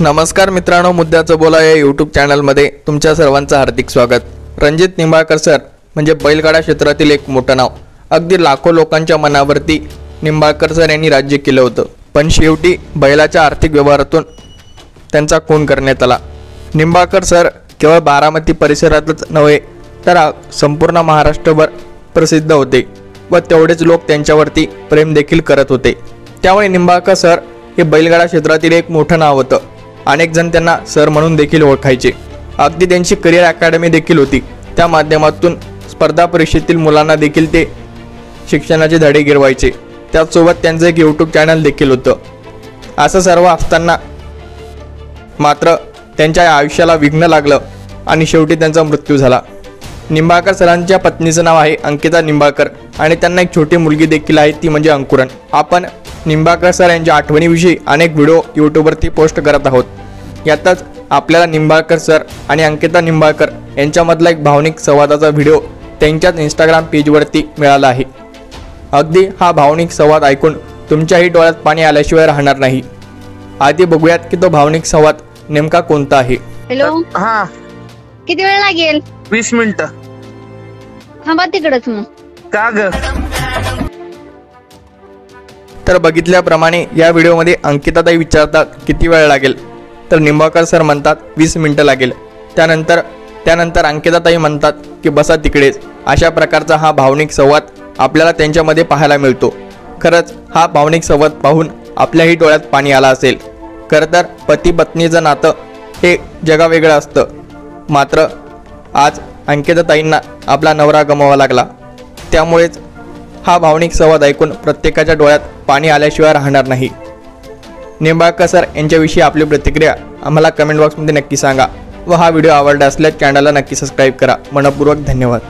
नमस्कार मित्रांनो, मुद्द्याचं बोला या यूट्यूब चॅनलमध्ये तुमच्या सर्वांचं हार्दिक स्वागत। रणजित निंबाळकर सर म्हणजे बैलगाडा क्षेत्रातील एक मोठं नाव। अगदी लाखो लोकांच्या मनावरती निंबाळकर सर यांनी राज्य केलं होतं, पण शेवटी बैलाच्या आर्थिक व्यवहारातून त्यांचा खून करण्यात आला। निंबाळकर सर केवळ बारामती परिसरातच नव्हे तर संपूर्ण महाराष्ट्रभर प्रसिद्ध होते व तेवढेच लोक त्यांच्यावरती प्रेम देखील करत होते। त्यामुळे निंबाळकर सर हे बैलगाडा क्षेत्रातील एक मोठं नाव होतं। अनेक जण त्यांना सर म्हणून देखील ओळखायचे। अगदी त्यांची करिअर अकॅडमी देखील होती, त्या माध्यमातून स्पर्धा परीक्षेतील मुलांना देखील ते शिक्षणाचे धडे गिरवायचे। त्याचसोबत त्यांचं एक यूट्यूब चॅनल देखील होतं। असं सर्व असताना मात्र त्यांच्या आयुष्याला विघ्न लागलं आणि शेवटी त्यांचा मृत्यू झाला। निंबाळकर सरांच्या पत्नीचं नाव आहे अंकिता निंबाळकर आणि त्यांना एक छोटी मुलगी देखील आहे, ती म्हणजे अंकुरन। आपण निंबाळकर सर यांच्या आठवणीविषयी अनेक व्हिडिओ यूट्यूबवरती पोस्ट करत आहोत। यातच आपल्याला निंबाळकर सर आणि अंकिता निंबाळकर यांच्यामधला एक भावनिक संवादाचा व्हिडिओ त्यांच्याच इंस्टाग्राम पेजवरती मिळाला आहे। अगदी हा भावनिक संवाद ऐकून तुमच्याही डोळ्यात पाणी आल्याशिवाय राहणार नाही। आधी बघूयात की तो भावनिक संवाद नेमका कोणता आहे। हॅलो, हा किती वेळ लागेल? 20 मिनिटं। थांबा तिकडच मग। का ग? तर बघितल्याप्रमाणे या व्हिडिओमध्ये अंकिताताई विचारतात किती वेळ लागेल, तर निंबाळकर सर म्हणतात 20 मिनिटं लागेल। त्यानंतर अंकिताताई म्हणतात की बसा तिकडेच। अशा प्रकारचा हा भावनिक संवाद आपल्याला त्यांच्यामध्ये पाहायला मिळतो। खरंच हा भावनिक संवाद पाहून आपल्याही डोळ्यात पाणी आलं असेल। खरं तर पती पत्नीचं नातं हे जगावेगळं असतं, मात्र आज अंकिताताईंना आपला नवरा गमावा लागला। त्यामुळेच हा भावनिक संवाद ऐकून प्रत्येकाच्या डोळ्यात पाणी आल्याशिवाय राहणार नाही। निंबाळकर सर यांच्याविषयी आपली प्रतिक्रिया आम्हाला कमेंट बॉक्समध्ये नक्की सांगा व हा व्हिडिओ आवडला असल्यास चॅनलला नक्की सबस्क्राईब करा। मनपूर्वक धन्यवाद।